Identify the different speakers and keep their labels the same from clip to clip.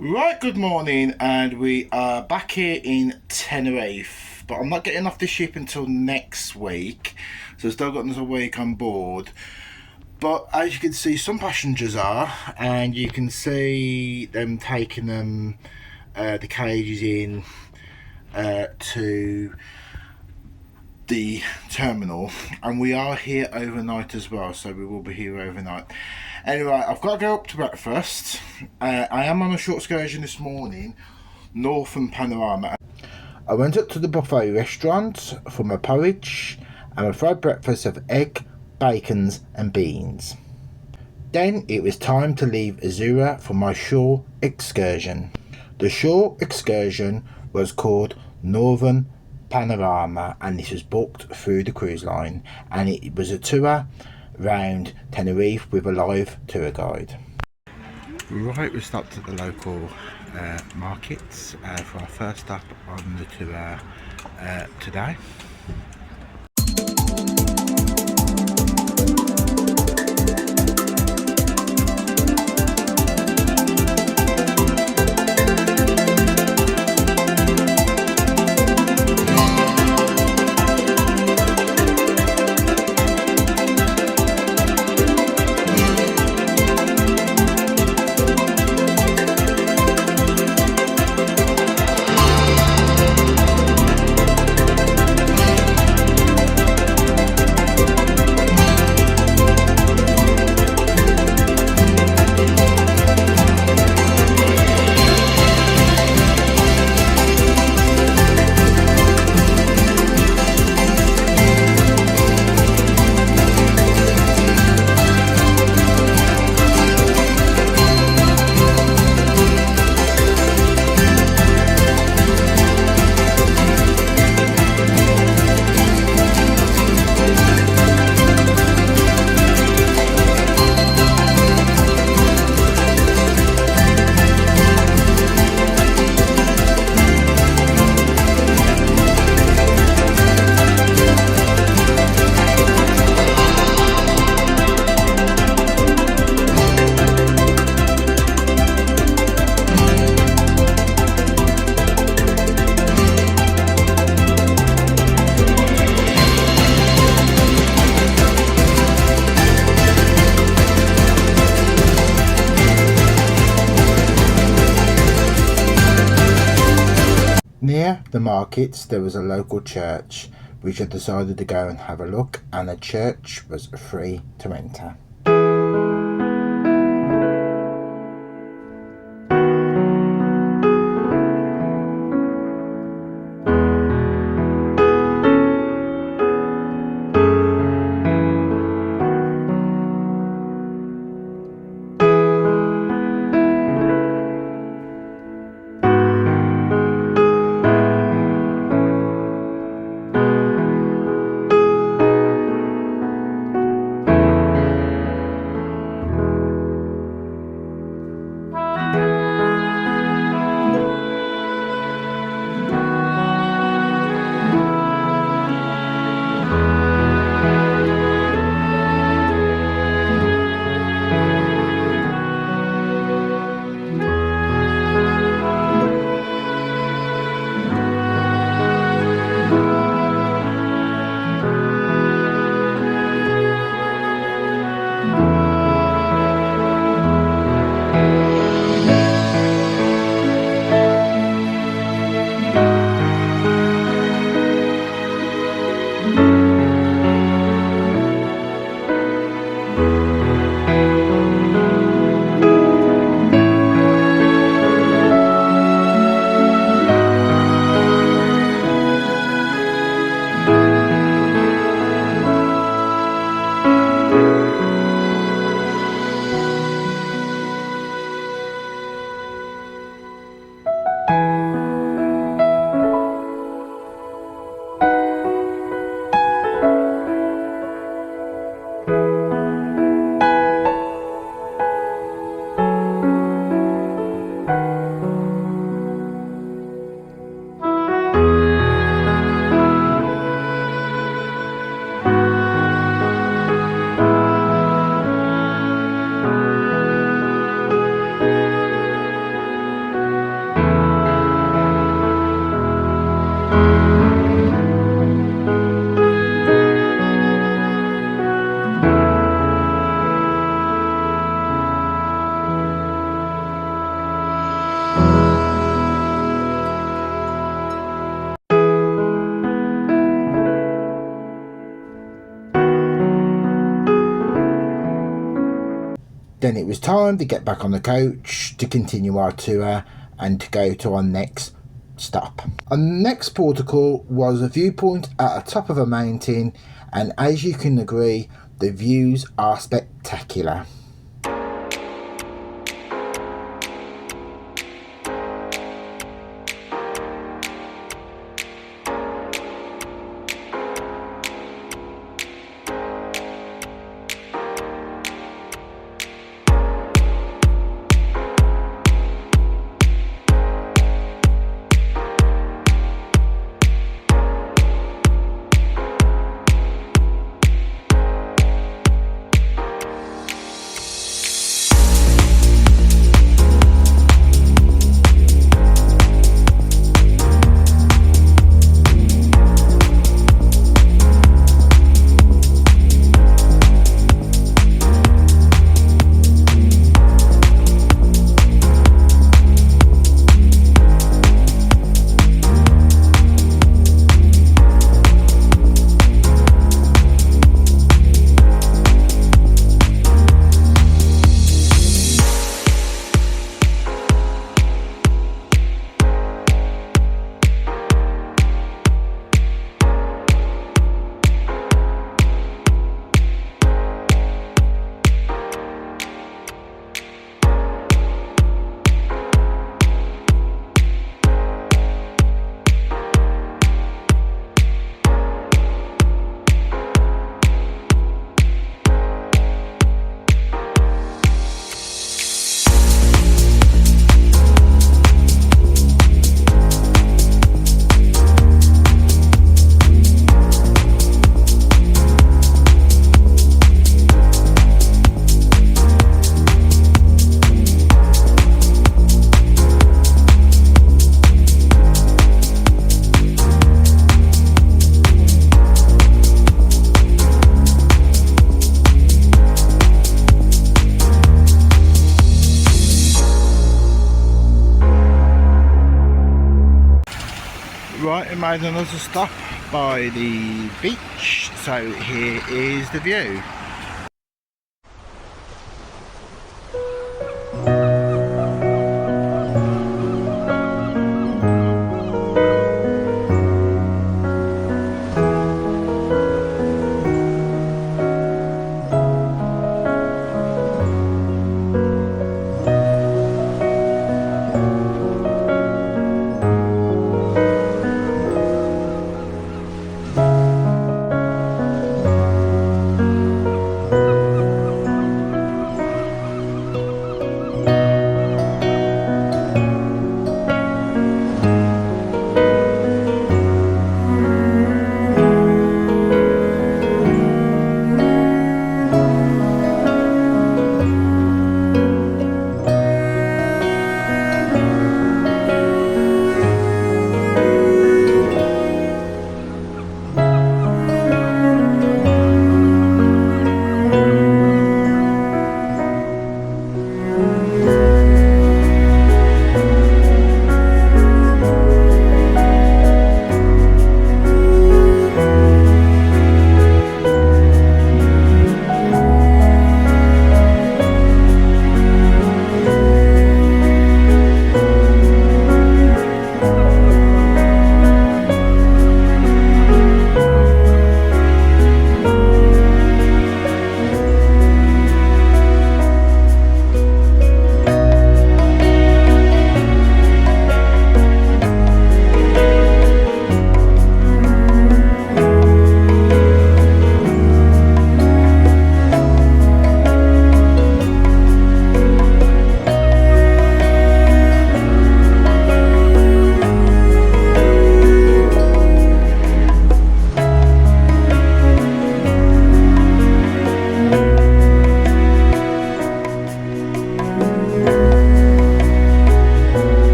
Speaker 1: Right, good morning, and we are back here in Tenerife, but I'm not getting off the ship until next week, so I've still got another week on board. But as you can see, some passengers are, and you can see them taking the cages in to the terminal, and we are here overnight as well, so we will be here overnight. Anyway, I've got to go up to breakfast. I am on a short excursion this morning, north from Panorama. I went up to the buffet restaurant for my porridge and a fried breakfast of egg, bacons and beans. Then it was time to leave Azura for my shore excursion. The shore excursion was called Northern Panorama, and this was booked through the cruise line, and it was a tour round Tenerife with a live tour guide. Right, we stopped at the local markets for our first stop on the tour today. Near the markets there was a local church, which I decided to go and have a look, and the church was free to enter. Then it was time to get back on the coach to continue our tour and to go to our next stop. Our next port of call was a viewpoint at the top of a mountain, and as you can agree, the views are spectacular. Right, we made another stop by the beach, so here is the view.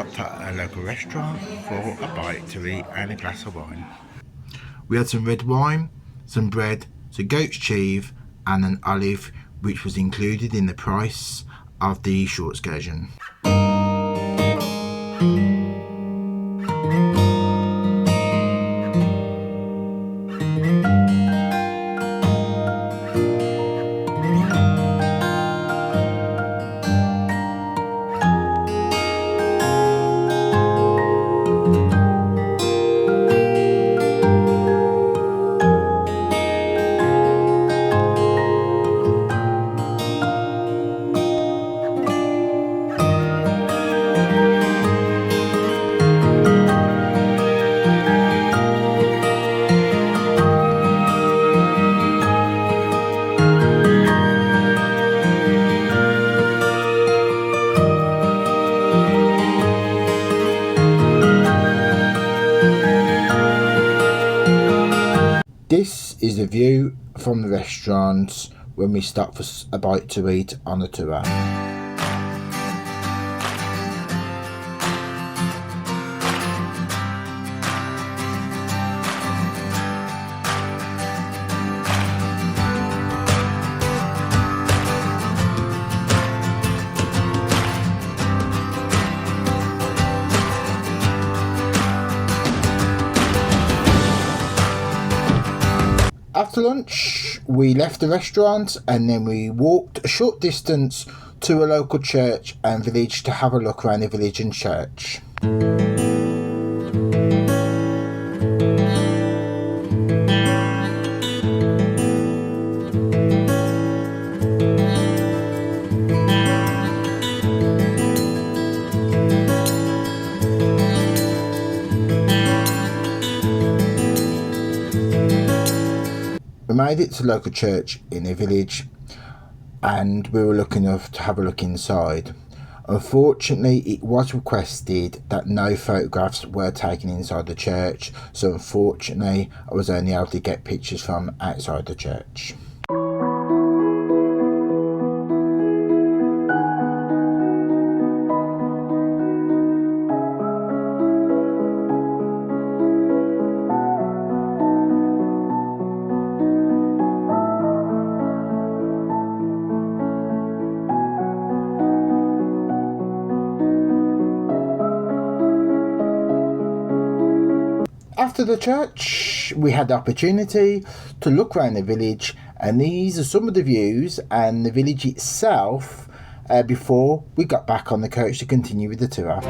Speaker 1: stopped at a local restaurant for a bite to eat and a glass of wine. We had some red wine, some bread, some goat's cheese and an olive, which was included in the price of the short excursion. This is the view from the restaurant when we stop for a bite to eat on the tour. After lunch, we left the restaurant and then we walked a short distance to a local church and village to have a look around the village and church. We made it to the local church in the village and we were lucky enough to have a look inside. Unfortunately, it was requested that no photographs were taken inside the church, so unfortunately I was only able to get pictures from outside the church. After the church, we had the opportunity to look around the village, and these are some of the views and the village itself before we got back on the coach to continue with the tour.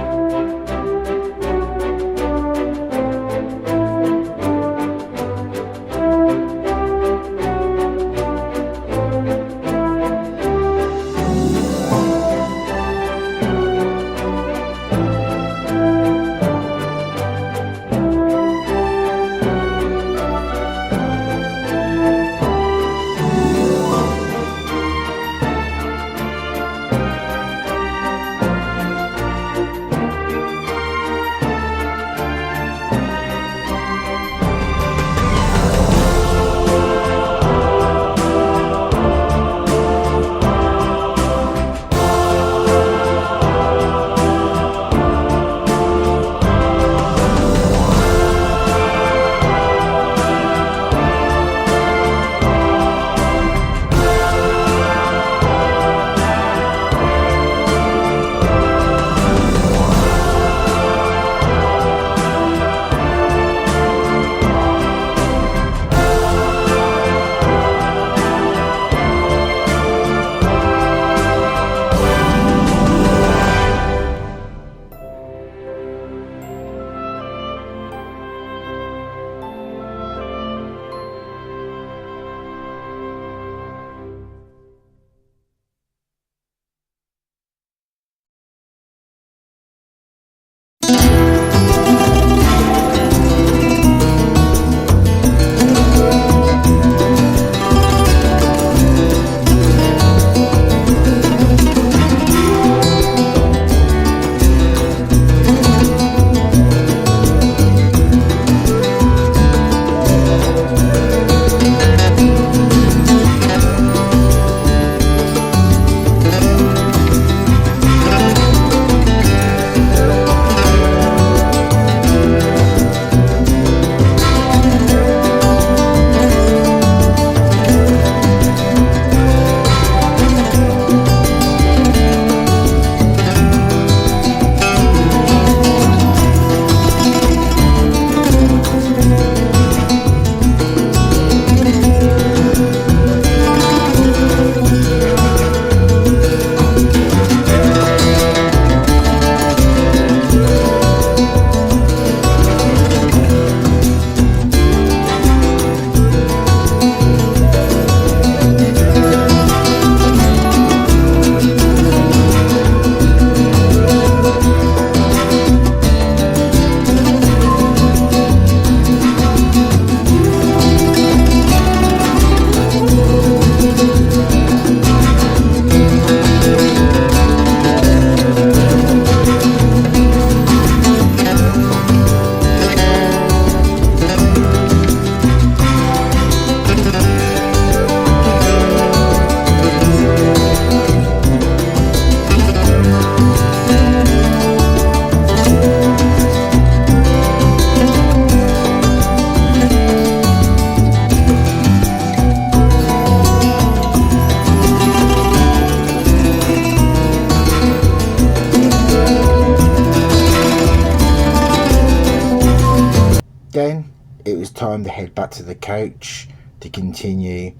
Speaker 1: time to head back to the coach to continue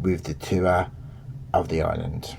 Speaker 1: with the tour of the island.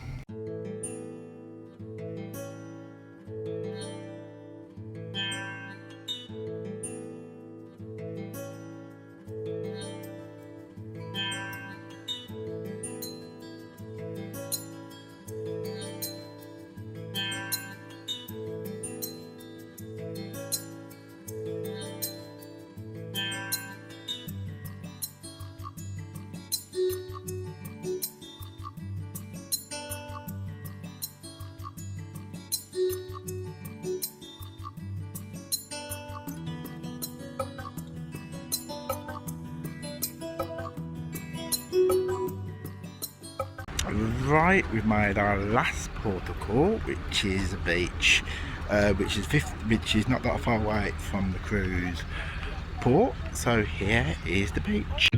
Speaker 1: Right, we've made our last port of call, which is the beach, which is not that far away from the cruise port. So here is the beach.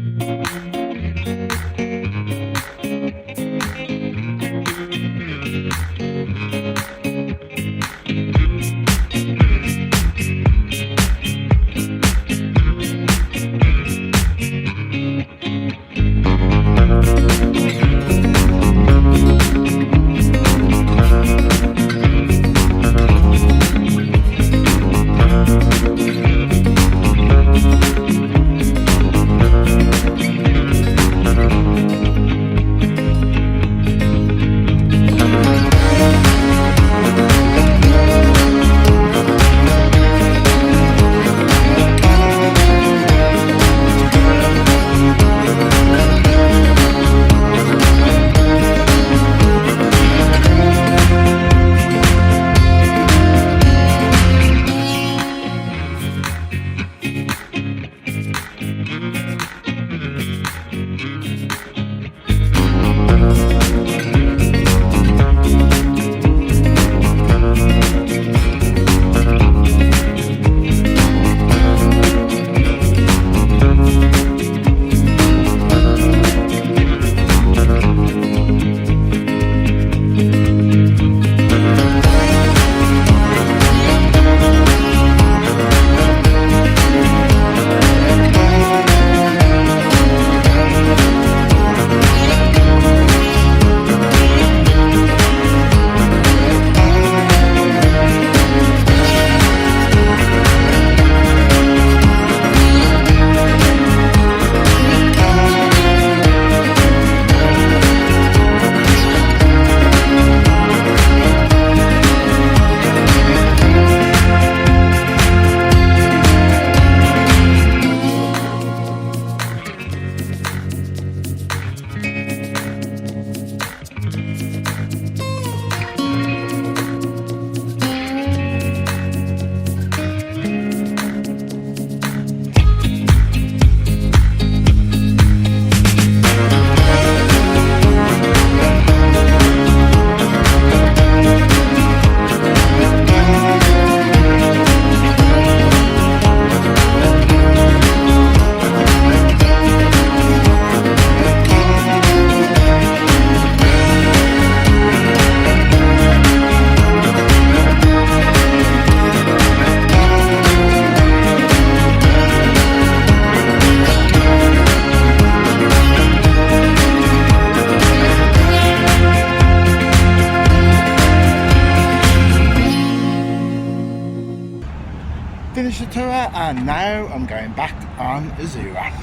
Speaker 1: Finished the tour and now I'm going back on Azura.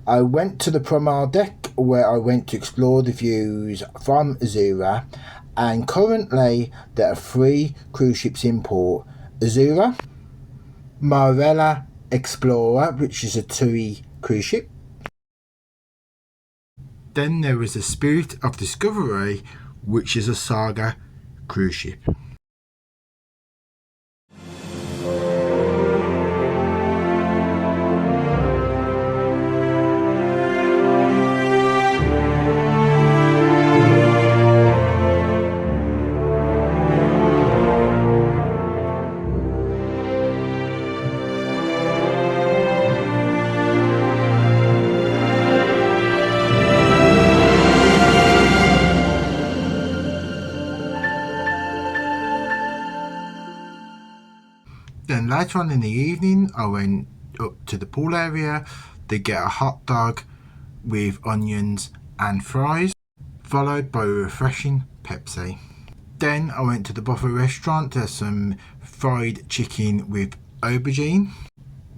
Speaker 1: I went to the promenade deck where I went to explore the views from Azura, and currently there are 3 cruise ships in port: Azura, Marella Explorer, which is a TUI cruise ship. Then there is the Spirit of Discovery, which is a Saga cruise ship. Then later on in the evening, I went up to the pool area. They get a hot dog with onions and fries, followed by a refreshing Pepsi. Then I went to the buffet restaurant. There's some fried chicken with aubergine,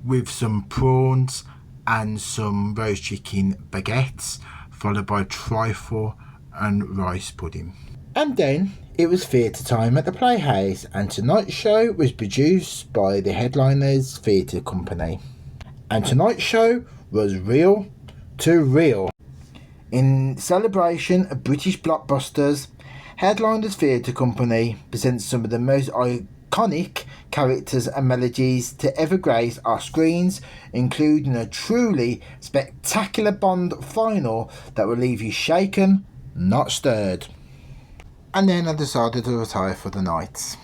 Speaker 1: with some prawns and some roast chicken baguettes, followed by trifle and rice pudding. And then it was theatre time at the Playhouse, and tonight's show was produced by the Headliners Theatre Company. And tonight's show was Real to Real. In celebration of British blockbusters, Headliners Theatre Company presents some of the most iconic characters and melodies to ever grace our screens, including a truly spectacular Bond final that will leave you shaken, not stirred. And then I decided to retire for the night.